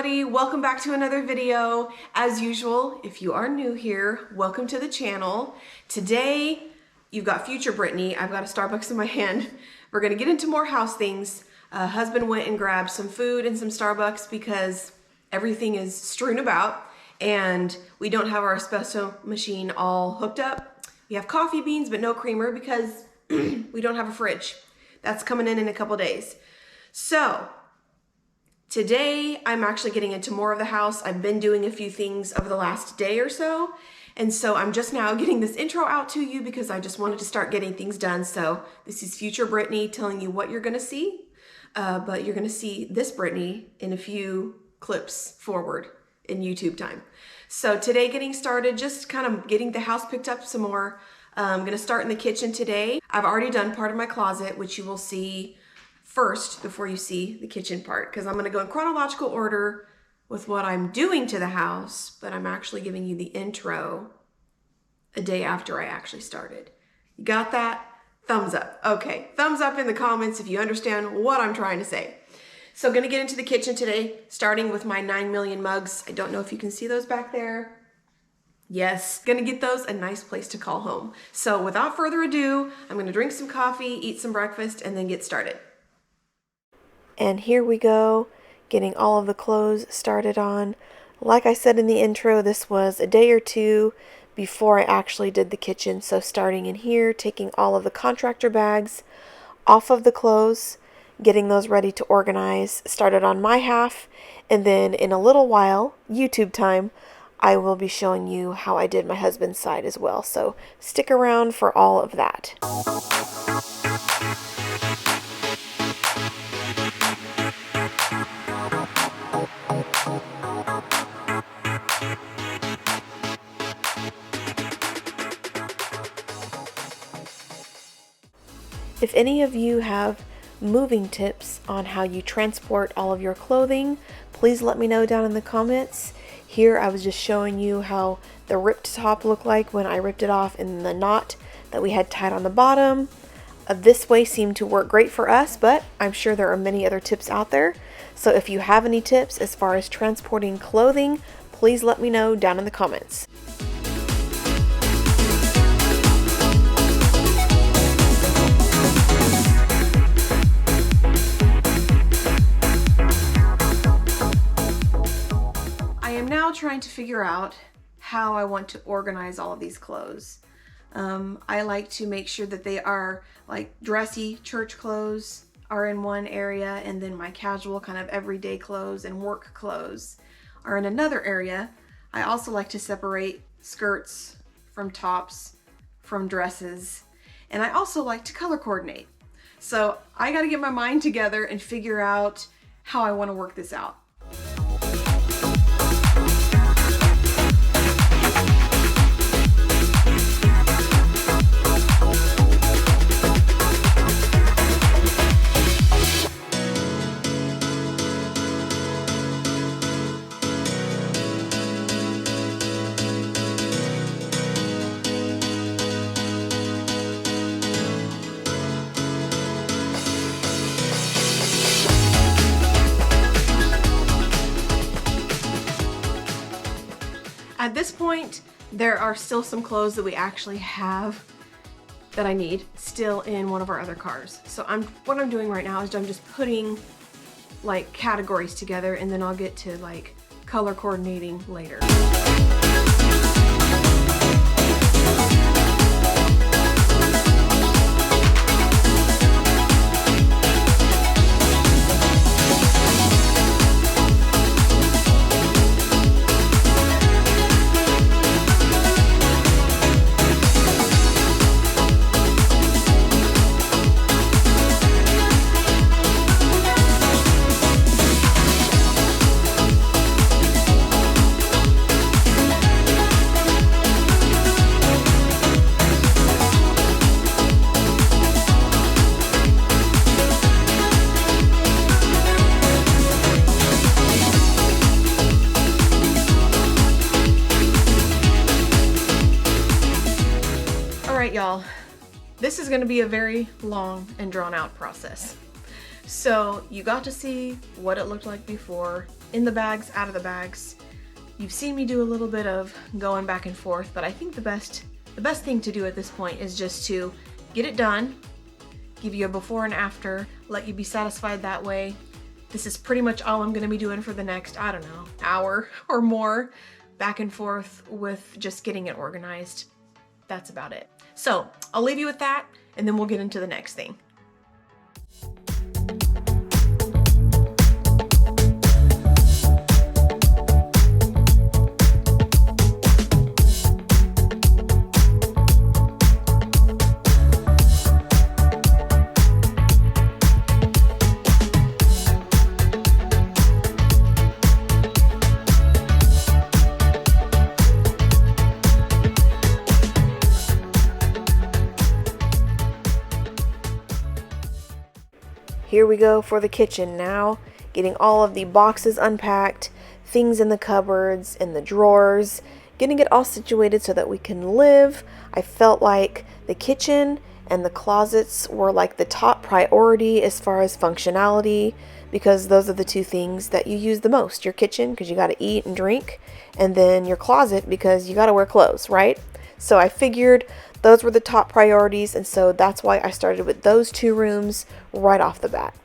everybody, welcome back to another video. As usual, if you are new here, welcome to the channel. Today, you've got future Brittany. I've got a Starbucks in my hand. We're gonna get into more house things. Husband went and grabbed some food and some Starbucks because everything is strewn about and we don't have our espresso machine all hooked up. We have coffee beans, but no creamer because we don't have a fridge. That's coming in a couple days. So, today, I'm actually getting into more of the house. I've been doing a few things over the last day or so. And so I'm just now getting this intro out to you because I just wanted to start getting things done. So this is future Brittany telling you what you're gonna see. But you're gonna see this Brittany in a few clips forward in YouTube time. So today getting started, just kind of getting the house picked up some more. I'm gonna start in the kitchen today. I've already done part of my closet, which you will see first before you see the kitchen part, because I'm going to go in chronological order with what I'm doing to the house, but I'm actually giving you the intro a day after I actually started. You got that? Thumbs up. Okay, thumbs up in the comments if you understand what I'm trying to say. So I'm going to get into the kitchen today, starting with my 9 million mugs. I don't know if you can see those back there. Yes, gonna get those a nice place to call home. So without further ado, I'm going to drink some coffee, eat some breakfast, and then get started. And here we go, getting all of the clothes started on. Like I said in the intro, this was a day or two before I actually did the kitchen. So starting in here, taking all of the contractor bags off of the clothes, getting those ready to organize, started on my half. And then in a little while, YouTube time, I will be showing you how I did my husband's side as well. So stick around for all of that. If any of you have moving tips on how you transport all of your clothing, please let me know down in the comments. Here I was just showing you how the ripped top looked like when I ripped it off and the knot that we had tied on the bottom. This way seemed to work great for us, but I'm sure there are many other tips out there. So if you have any tips as far as transporting clothing, please let me know down in the comments. Trying to figure out how I want to organize all of these clothes. I like to make sure that they are like dressy church clothes are in one area, and then my casual kind of everyday clothes and work clothes are in another area. I also like to separate skirts from tops from dresses, and I also like to color coordinate. So I got to get my mind together and figure out how I want to work this out. At this point, there are still some clothes that we actually have that I need still in one of our other cars. So what I'm doing right now is I'm just putting like categories together, and then I'll get to like color coordinating later. Y'all, this is going to be a very long and drawn out process. So you got to see what it looked like before. in the bags, out of the bags. You've seen me do a little bit of going back and forth, but I think the best thing to do at this point is just to get it done, give you a before and after, let you be satisfied that way. This is pretty much all I'm gonna be doing for the next, I don't know, hour or more, back and forth with just getting it organized. That's about it. So I'll leave you with that, and then we'll get into the next thing. Here we go for the kitchen now, getting all of the boxes unpacked, things in the cupboards, in the drawers, getting it all situated so that we can live. I felt like the kitchen and the closets were like the top priority as far as functionality, because those are the two things that you use the most. Your kitchen, because you got to eat and drink, and then your closet, because you got to wear clothes, right? So I figured those were the top priorities, and so that's why I started with those two rooms right off the bat.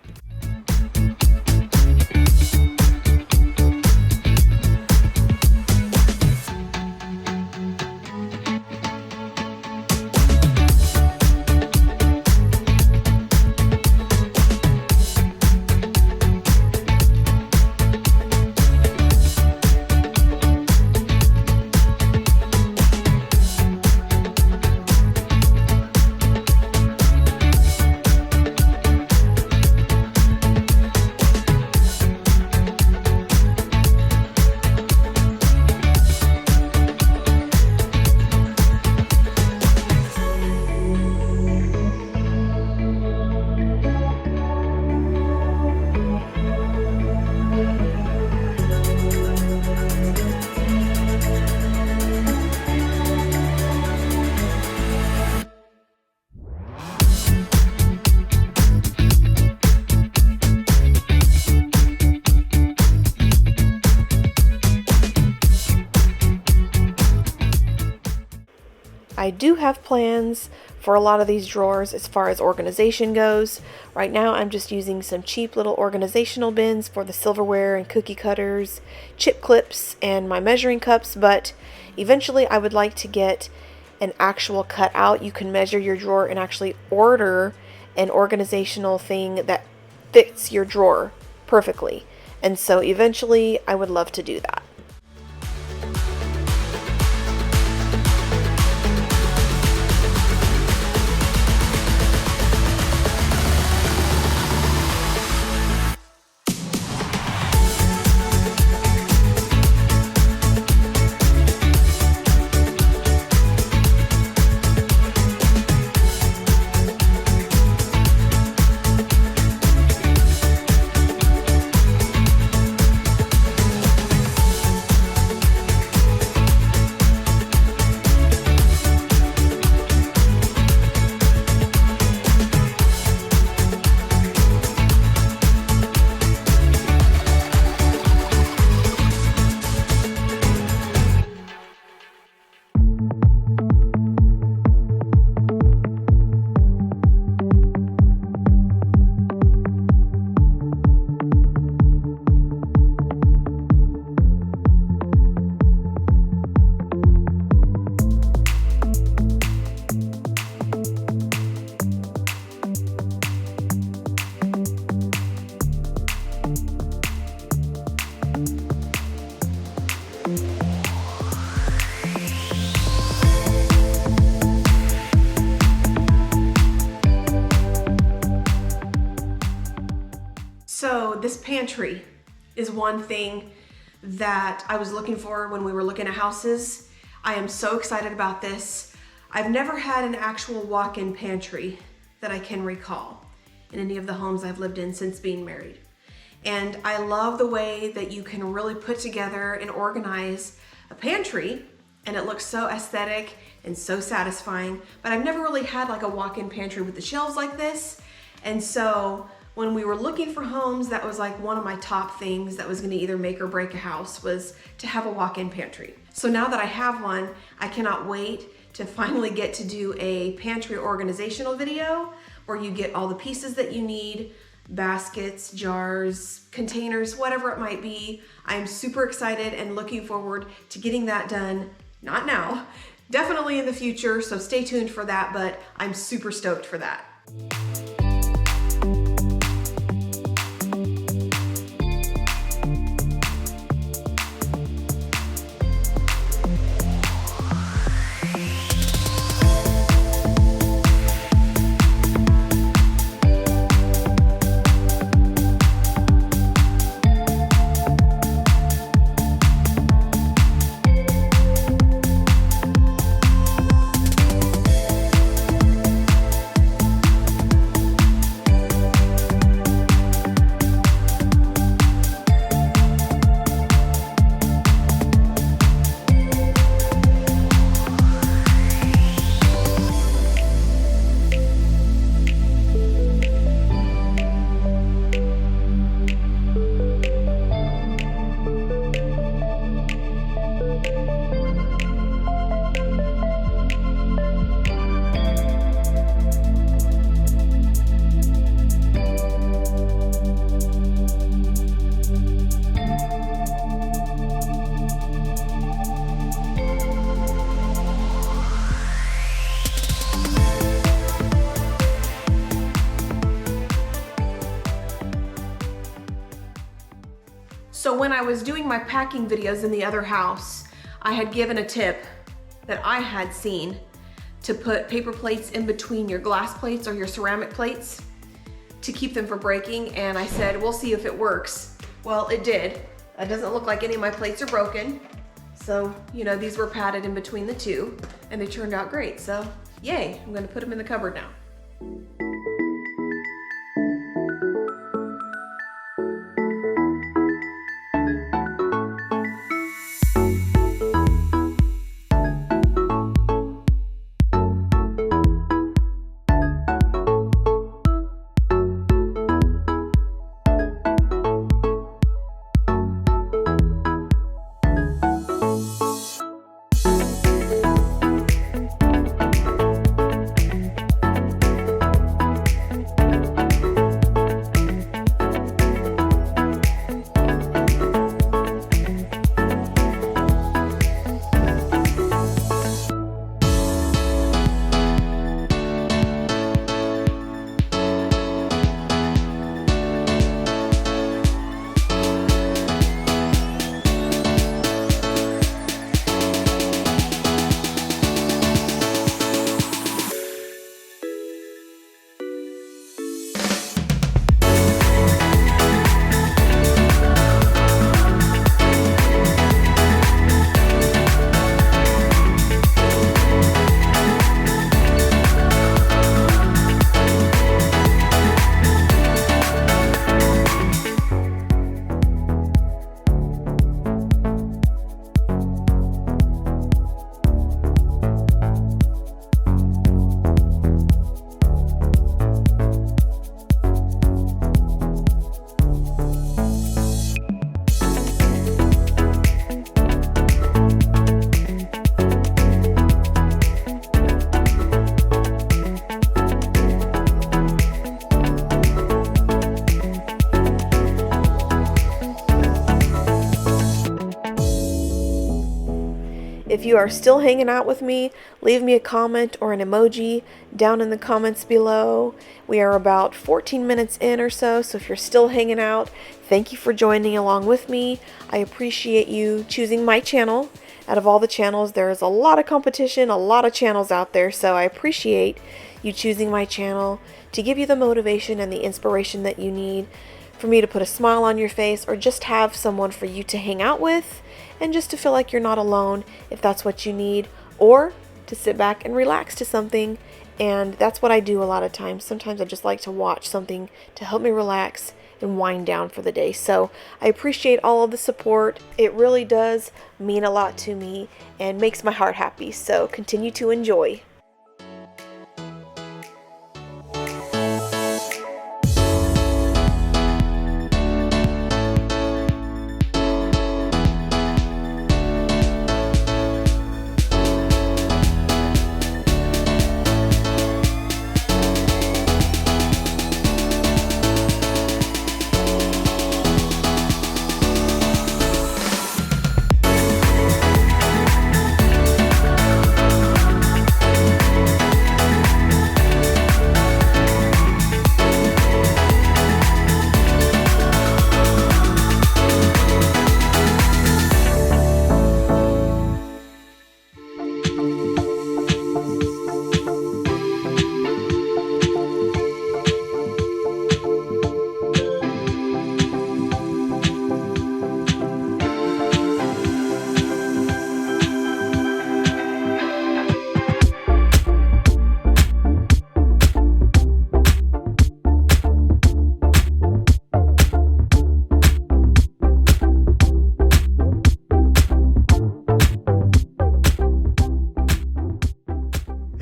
I do have plans for a lot of these drawers as far as organization goes. Right now I'm just using some cheap little organizational bins for the silverware and cookie cutters, chip clips, and my measuring cups, but eventually I would like to get an actual cutout. You can measure your drawer and actually order an organizational thing that fits your drawer perfectly. And so eventually I would love to do that. So this pantry is one thing that I was looking for when we were looking at houses. I am so excited about this. I've never had an actual walk-in pantry that I can recall in any of the homes I've lived in since being married. And I love the way that you can really put together and organize a pantry, and it looks so aesthetic and so satisfying. But I've never really had like a walk-in pantry with the shelves like this. And so when we were looking for homes, that was like one of my top things that was gonna either make or break a house, was to have a walk-in pantry. So now that I have one, I cannot wait to finally get to do a pantry organizational video where you get all the pieces that you need, baskets, jars, containers, whatever it might be. I'm super excited and looking forward to getting that done. Not now, definitely in the future, so stay tuned for that, but I'm super stoked for that. So when I was doing my packing videos in the other house, I had given a tip that I had seen to put paper plates in between your glass plates or your ceramic plates to keep them from breaking, and I said, we'll see if it works. Well, it did. It doesn't look like any of my plates are broken. So, you know, these were padded in between the two, and they turned out great. So, yay, I'm gonna put them in the cupboard now. If you are still hanging out with me, leave me a comment or an emoji down in the comments below. We are about 14 minutes in or so, so if you're still hanging out, thank you for joining along with me. I appreciate you choosing my channel. Out of all the channels, there is a lot of competition, a lot of channels out there, so I appreciate you choosing my channel to give you the motivation and the inspiration that you need for me to put a smile on your face, or just have someone for you to hang out with, and just to feel like you're not alone if that's what you need, or to sit back and relax to something. And that's what I do a lot of times. Sometimes I just like to watch something to help me relax and wind down for the day. So I appreciate all of the support. It really does mean a lot to me and makes my heart happy. So continue to enjoy.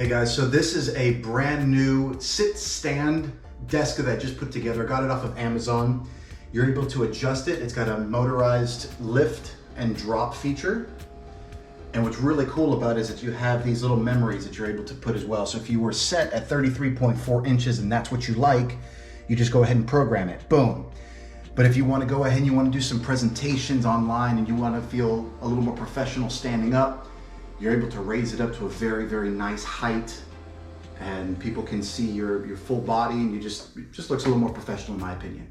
Hey guys, so this is a brand new sit stand desk that I just put together. I got it off of Amazon. You're able to adjust it. It's got a motorized lift and drop feature. And what's really cool about it is that you have these little memories that you're able to put as well. So if you were set at 33.4 inches and that's what you like, you just go ahead and program it, boom. But if you want to go ahead and you want to do some presentations online and you want to feel a little more professional standing up, you're able to raise it up to a very, very nice height and people can see your full body and it just looks a little more professional in my opinion.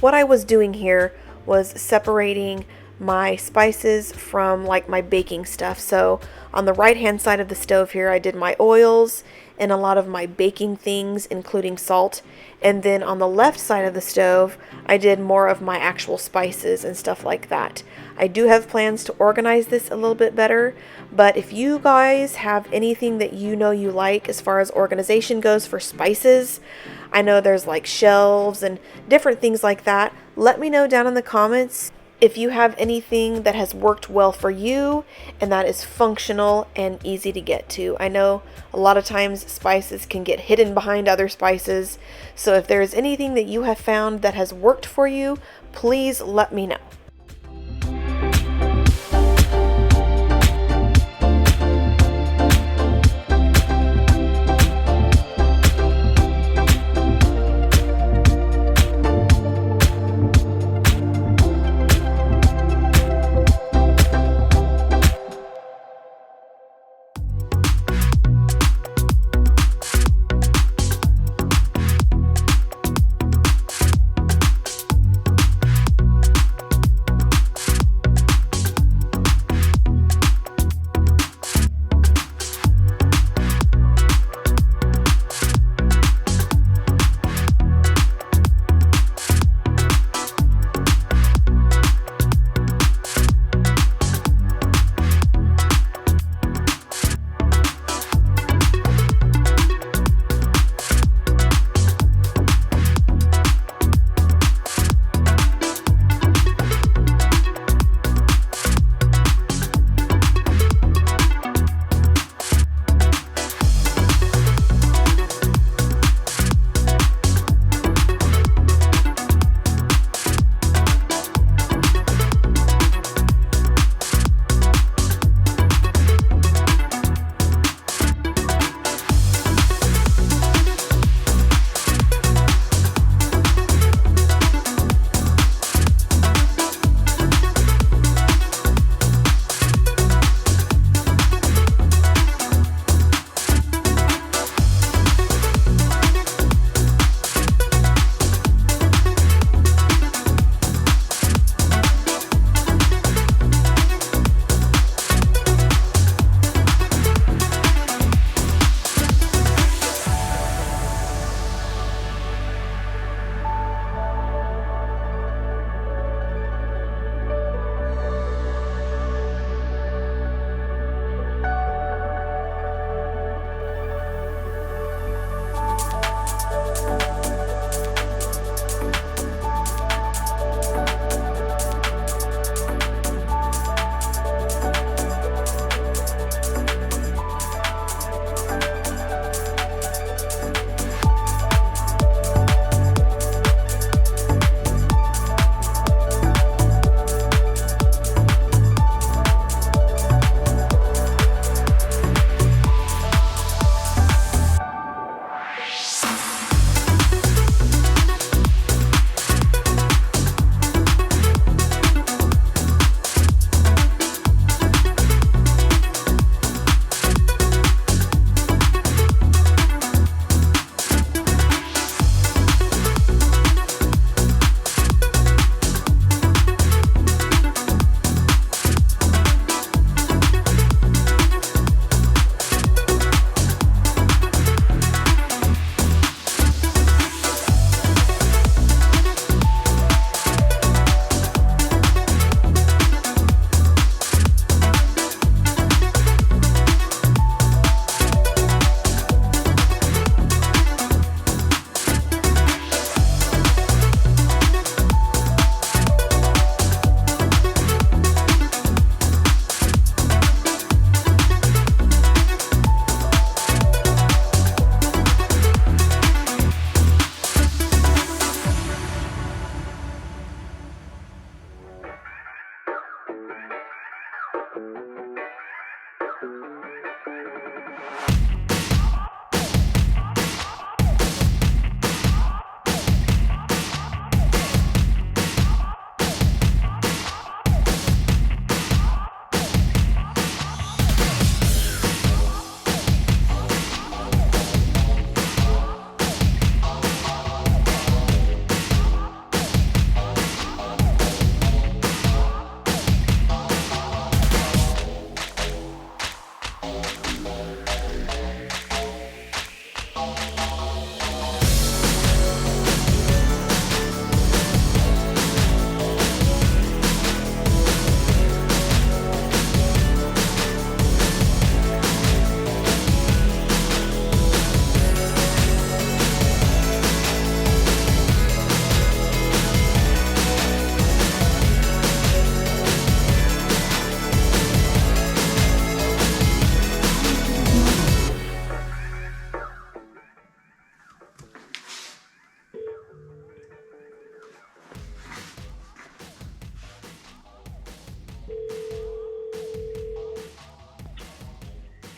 What I was doing here was separating my spices from like my baking stuff. So on the right hand side of the stove here, I did my oils and a lot of my baking things, including salt. And then on the left side of the stove, I did more of my actual spices and stuff like that. I do have plans to organize this a little bit better, but if you guys have anything that you know you like as far as organization goes for spices, I know there's like shelves and different things like that. Let me know down in the comments if you have anything that has worked well for you and that is functional and easy to get to. I know a lot of times spices can get hidden behind other spices. So if there's anything that you have found that has worked for you, please let me know.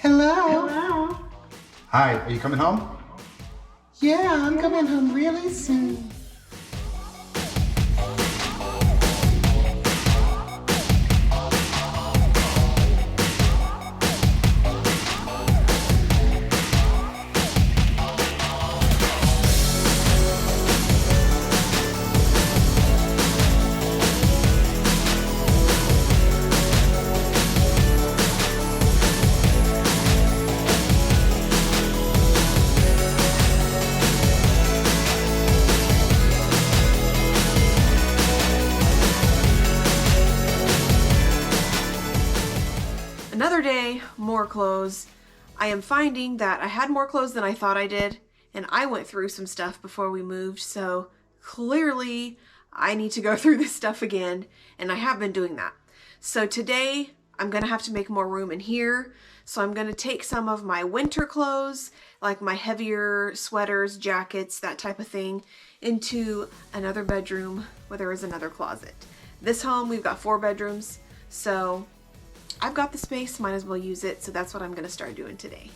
Hello. Hello. Hi, are you coming home? Yeah, I'm coming home really soon. Another day, more clothes. I am finding that I had more clothes than I thought I did, and I went through some stuff before we moved, so clearly I need to go through this stuff again, and I have been doing that. So today I'm gonna have to make more room in here, so I'm gonna take some of my winter clothes, like my heavier sweaters, jackets, that type of thing, into another bedroom where there is another closet. This home, we've got 4 bedrooms, so I've got the space, might as well use it, so that's what I'm gonna start doing today.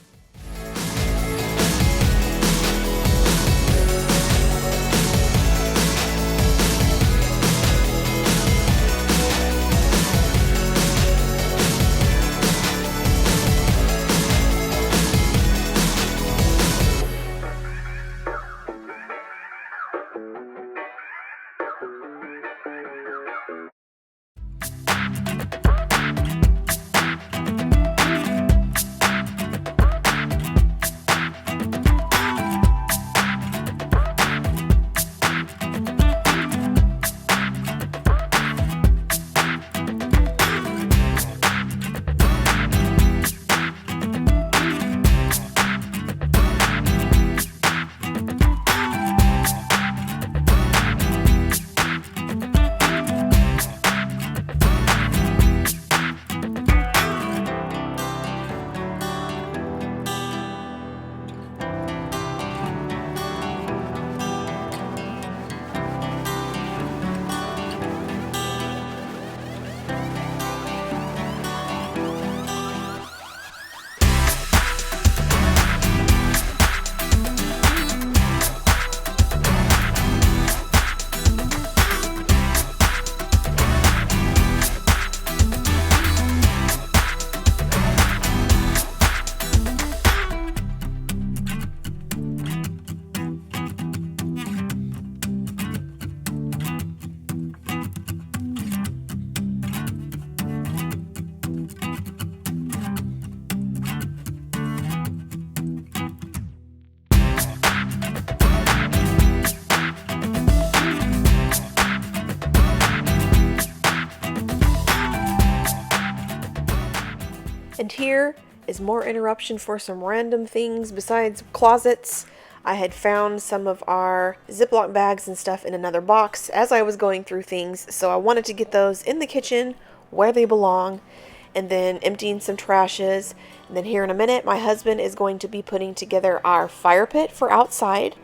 And here is more interruption for some random things besides closets. I had found some of our Ziploc bags and stuff in another box as I was going through things, so I wanted to get those in the kitchen where they belong, and then emptying some trashes. And then here in a minute, my husband is going to be putting together our fire pit for outside,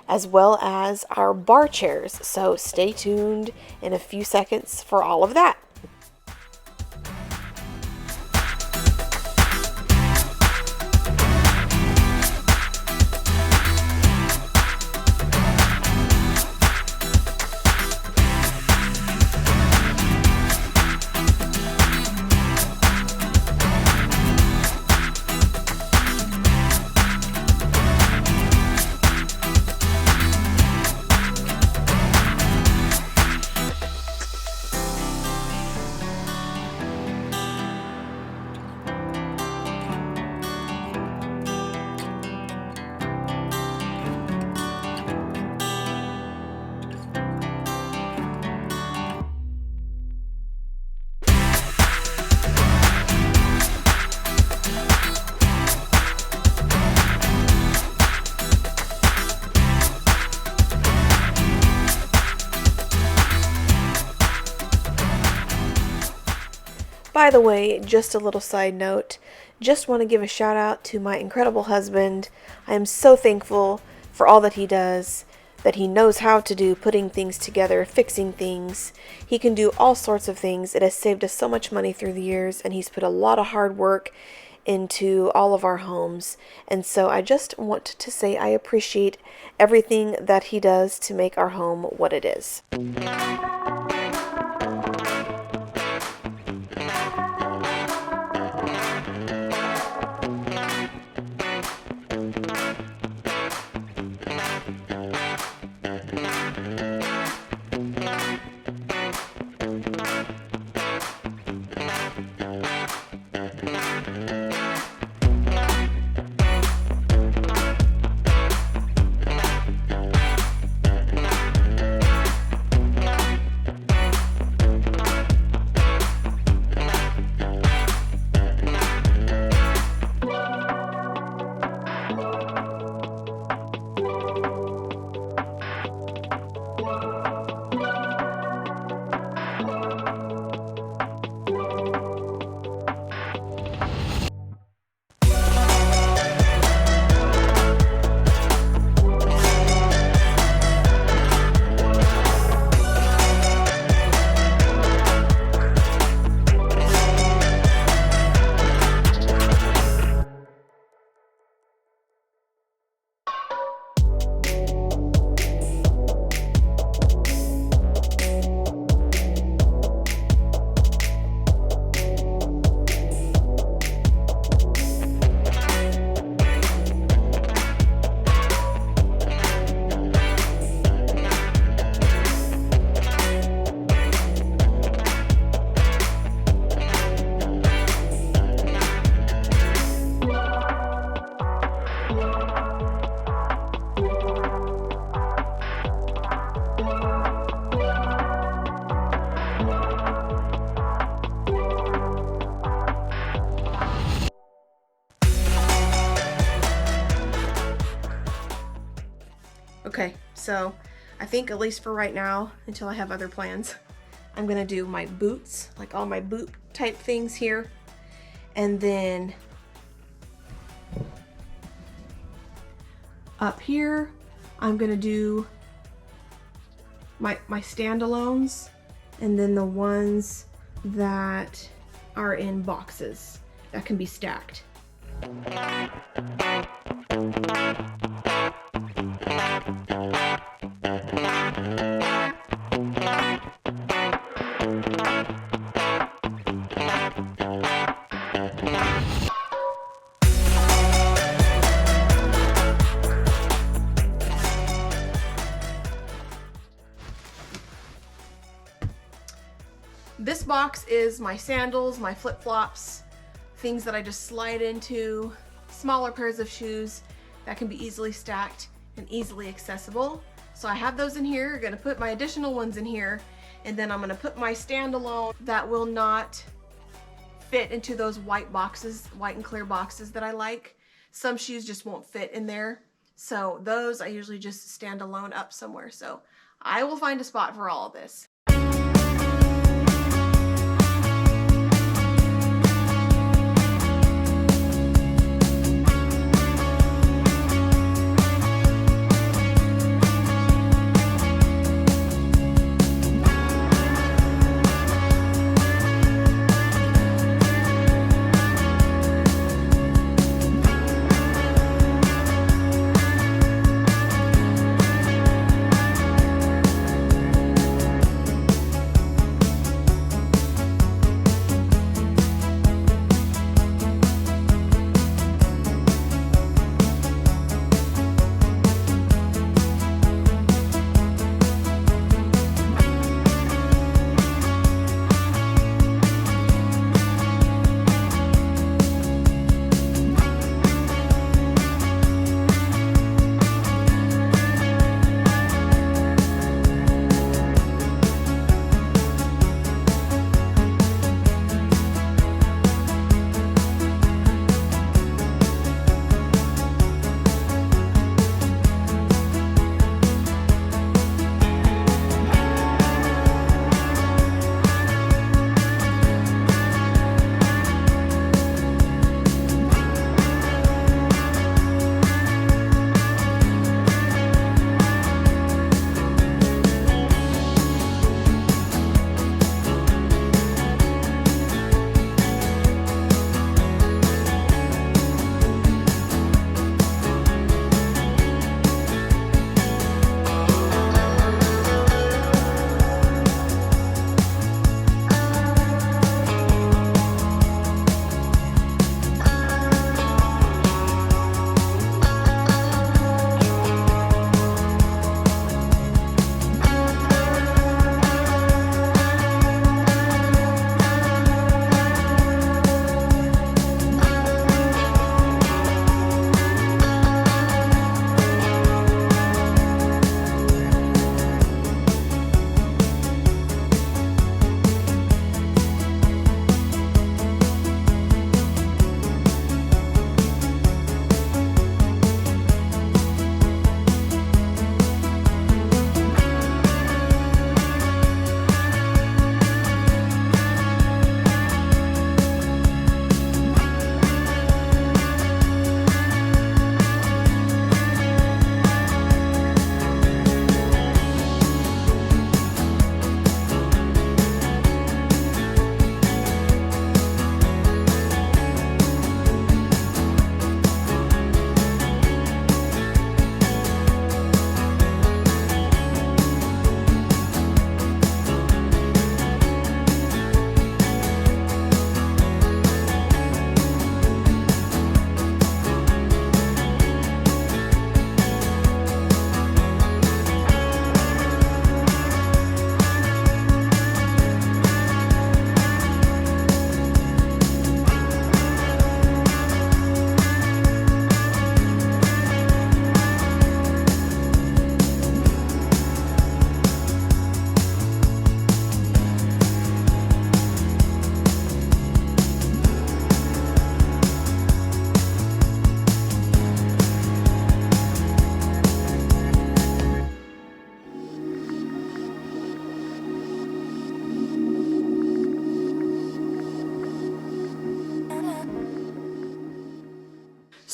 as well as our bar chairs. So stay tuned in a few seconds for all of that. By the way, just a little side note, just want to give a shout out to my incredible husband. I am so thankful for all that he does, that he knows how to do, putting things together, fixing things. He can do all sorts of things. It has saved us so much money through the years, and he's put a lot of hard work into all of our homes. And so I just want to say I appreciate everything that he does to make our home what it is. Okay, so I think at least for right now, until I have other plans, I'm gonna do my boots, like all my boot type things here. And then up here, I'm gonna do my standalones, and then the ones that are in boxes that can be stacked. This box is my sandals, my flip-flops, things that I just slide into, smaller pairs of shoes that can be easily stacked and easily accessible. So I have those in here. I'm gonna put my additional ones in here, and then I'm gonna put my standalone that will not fit into those white boxes, white and clear boxes that I like. Some shoes just won't fit in there. So those I usually just stand alone up somewhere. So I will find a spot for all of this.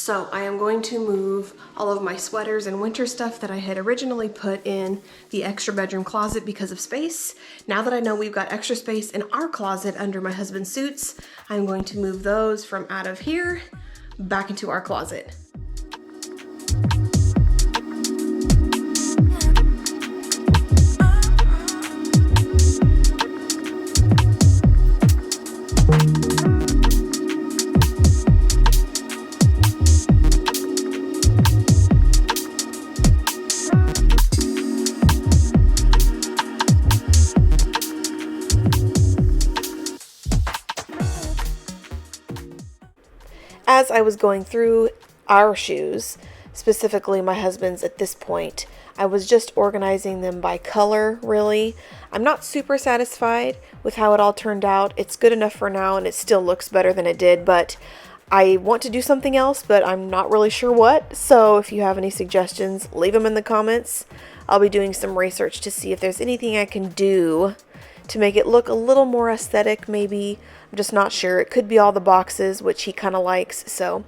So I am going to move all of my sweaters and winter stuff that I had originally put in the extra bedroom closet because of space. Now that I know we've got extra space in our closet under my husband's suits, I'm going to move those from out of here back into our closet. As I was going through our shoes, specifically my husband's at this point, I was just organizing them by color, really. I'm not super satisfied with how it all turned out. It's good enough for now and it still looks better than it did, but I want to do something else, but I'm not really sure what. So if you have any suggestions, leave them in the comments. I'll be doing some research to see if there's anything I can do to make it look a little more aesthetic, maybe. I'm just not sure. It could be all the boxes, which he kind of likes, so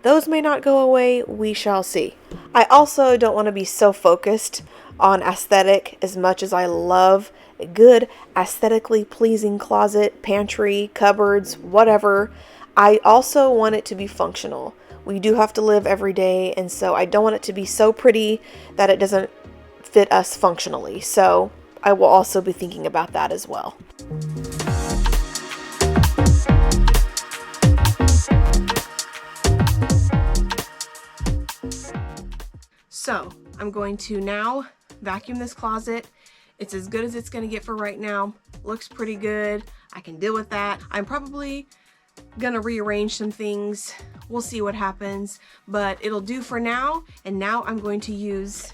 those may not go away. We shall see. I also don't want to be so focused on aesthetic as much as I love a good aesthetically pleasing closet, pantry, cupboards, whatever. I also want it to be functional. We do have to live every day, and so I don't want it to be so pretty that it doesn't fit us functionally. So I will also be thinking about that as well. So I'm going to now vacuum this closet. It's as good as it's going to get for right now. Looks pretty good. I can deal with that. I'm probably going to rearrange some things. We'll see what happens, but it'll do for now. And now I'm going to use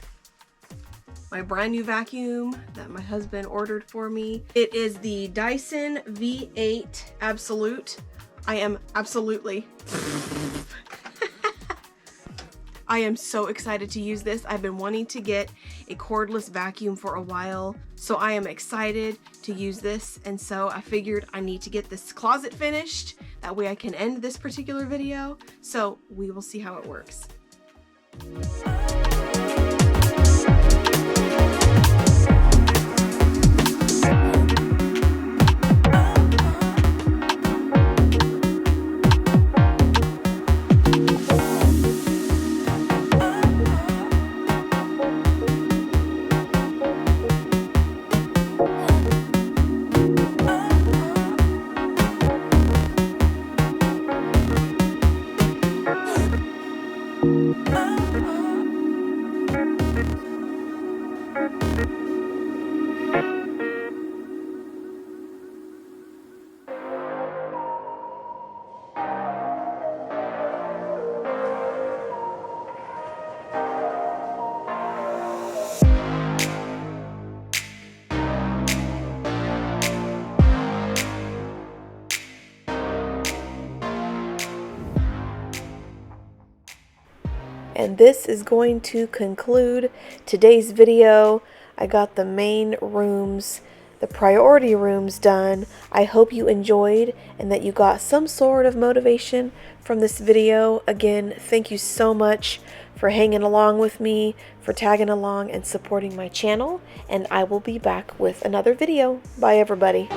my brand new vacuum that my husband ordered for me. It is the Dyson V8 Absolute. I am so excited to use this. I've been wanting to get a cordless vacuum for a while, so I am excited to use this, and so I figured I need to get this closet finished. That way I can end this particular video, so we will see how it works. And this is going to conclude today's video. I got the main rooms, the priority rooms done. I hope you enjoyed and that you got some sort of motivation from this video. Again, thank you so much for hanging along with me, for tagging along and supporting my channel. And I will be back with another video. Bye, everybody.